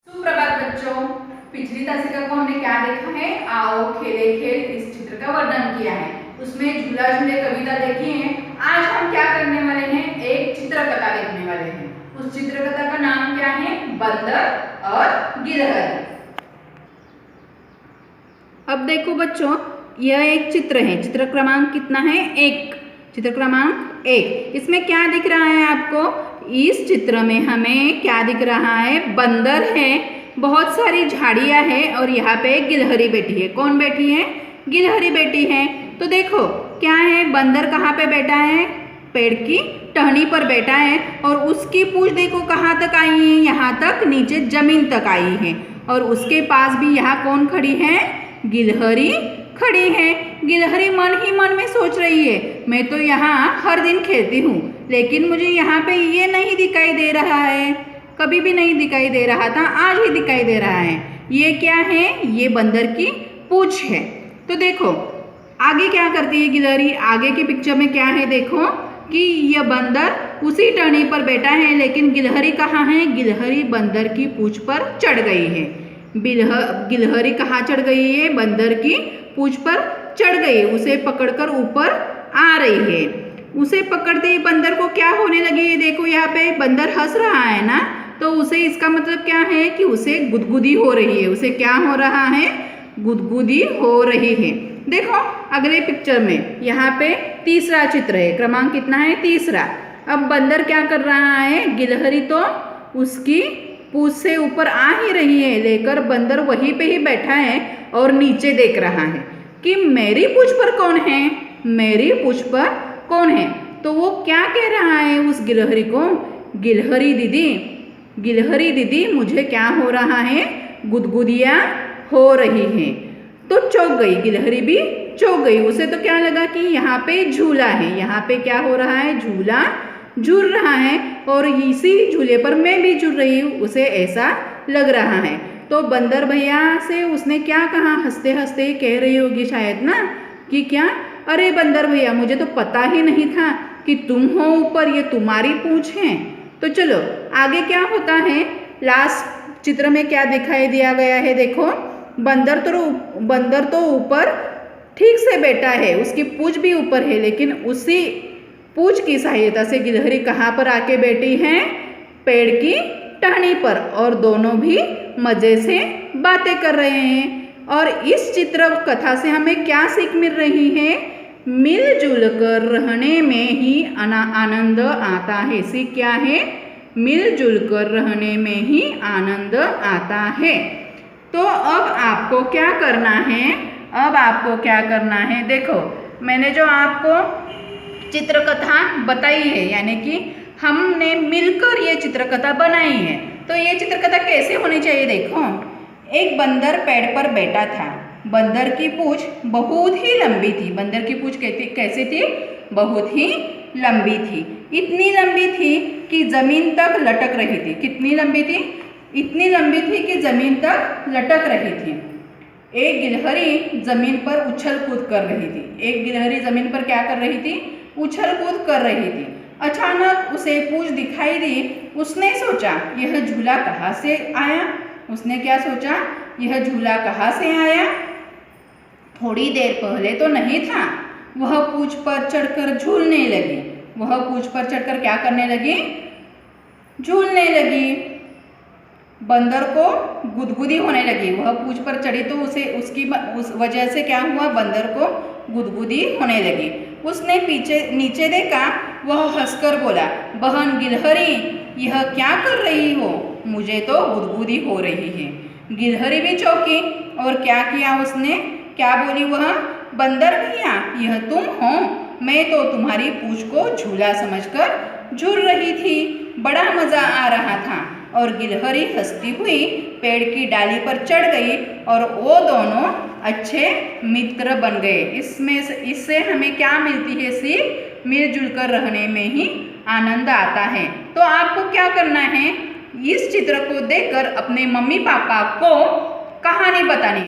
सुप्रभात बच्चों, पिछली तासिका को हमने क्या देखा है? आओ खेले खेल इस चित्र का वर्णन किया है। उसमें झूला झूले कविता देखी है। आज हम क्या करने वाले हैं? एक चित्रकथा देखने वाले हैं। उस चित्रकथा का नाम क्या है? बंदर और गिलहरी। अब देखो बच्चों, यह एक चित्र है। चित्र क्रमांक कितना है? 1। चित्र क्रमांक 1। इसमें क्या दिख रहा है आपको? इस चित्र में हमें क्या दिख रहा है? बंदर है, बहुत सारी झाड़ियां है और यहाँ पे एक गिलहरी बैठी है। कौन बैठी है? गिलहरी बैठी है। तो देखो क्या है, बंदर कहाँ पे बैठा है? पेड़ की टहनी पर बैठा है और उसकी पूंछ देखो कहाँ तक आई है? यहाँ तक, नीचे जमीन तक आई है। और उसके पास भी यहाँ कौन खड़ी है? गिलहरी खड़ी है। गिलहरी मन ही मन में सोच रही है, मैं तो यहाँ हर दिन खेलती हूँ, लेकिन मुझे यहाँ पे ये नहीं दिखाई दे रहा है। कभी भी नहीं दिखाई दे रहा था, आज ही दिखाई दे रहा है। ये क्या है? ये बंदर की पूंछ है। तो देखो आगे क्या करती है गिलहरी। आगे की पिक्चर में क्या है देखो कि यह बंदर उसी टहनी पर बैठा है, लेकिन गिलहरी कहाँ है? गिलहरी बंदर की पूंछ पर चढ़ गई है। गिलहरी कहाँ चढ़ गई है? बंदर की पूंछ पर चढ़ गई, उसे पकड़कर ऊपर आ रही है। उसे पकड़ते ही बंदर को क्या होने लगी? देखो यहाँ पे बंदर हंस रहा है ना, तो उसे इसका मतलब क्या है कि उसे गुदगुदी हो रही है। उसे क्या हो रहा है? गुदगुदी हो रही है। देखो अगले पिक्चर में यहाँ पे तीसरा चित्र है। क्रमांक कितना है? तीसरा। अब बंदर क्या कर रहा है? गिलहरी तो उसकी पूंछ से ऊपर आ ही रही है, लेकर बंदर वहीं पे ही बैठा है और नीचे देख रहा है कि मेरी पूंछ पर कौन है? मेरी पूंछ पर कौन है? तो वो क्या कह रहा है उस गिलहरी को? गिलहरी दीदी मुझे क्या हो रहा है? गुदगुदियाँ हो रही हैं। तो चौंक गई, गिलहरी भी चौंक गई। उसे तो क्या लगा कि यहाँ पे झूला है, यहाँ पे क्या हो रहा है? झूला झूल रहा है और इसी झूले पर मैं भी झूल रही हूँ, उसे ऐसा लग रहा है। तो बंदर भैया से उसने क्या कहा? हंसते हंसते कह रही होगी शायद ना कि क्या, अरे बंदर भैया मुझे तो पता ही नहीं था कि तुम हो ऊपर, ये तुम्हारी पूंछ है। तो चलो आगे क्या होता है। लास्ट चित्र में क्या दिखाई दिया गया है देखो, बंदर तो ऊपर ठीक से बैठा है, उसकी पूंछ भी ऊपर है, लेकिन उसी पूंछ की सहायता से गिलहरी कहाँ पर आके बैठी है? पेड़ की टहनी पर, और दोनों भी मजे से बातें कर रहे हैं। और इस चित्र कथा से हमें क्या सीख मिल रही है? मिलजुल कर रहने में ही आनंद आता है। सीख क्या है? मिलजुल कर रहने में ही आनंद आता है। तो अब आपको क्या करना है? देखो मैंने जो आपको चित्रकथा बताई है, यानी कि हमने मिलकर ये चित्रकथा बनाई है। तो ये चित्रकथा कैसे होनी चाहिए? देखो एक बंदर पेड़ पर बैठा था। बंदर की पूंछ बहुत ही लंबी थी। बंदर की पूंछ कैसी थी? बहुत ही लंबी थी। इतनी लंबी थी कि जमीन तक लटक रही थी। कितनी लंबी थी? इतनी लंबी थी कि जमीन तक लटक रही थी। एक गिलहरी जमीन पर उछल कूद कर रही थी। एक गिलहरी जमीन पर क्या कर रही थी? उछल कूद कर रही थी। अचानक उसे पूंछ दिखाई दी। उसने सोचा यह झूला कहाँ से आया? उसने क्या सोचा? यह झूला कहाँ से आया? थोड़ी देर पहले तो नहीं था। वह पूंछ पर चढ़कर झूलने लगी। वह पूंछ पर चढ़कर क्या करने लगी? झूलने लगी। बंदर को गुदगुदी होने लगी। वह पूंछ पर चढ़ी तो उस वजह से क्या हुआ? बंदर को गुदगुदी होने लगी। उसने नीचे देखा। वह हंसकर बोला, बहन गिलहरी यह क्या कर रही हो? मुझे तो गुदगुदी हो रही है। गिलहरी भी चौंकी और क्या किया उसने? क्या बोली वह? बंदर भैया यह तुम हो? मैं तो तुम्हारी पूंछ को झूला समझकर झूल रही थी, बड़ा मजा आ रहा था। और गिलहरी हंसती हुई पेड़ की डाली पर चढ़ गई और वो दोनों अच्छे मित्र बन गए। इससे हमें क्या मिलती है सीख? मिलजुल कर रहने में ही आनंद आता है। तो आपको क्या करना है? इस चित्र को देखकर अपने मम्मी पापा को कहानी बतानी।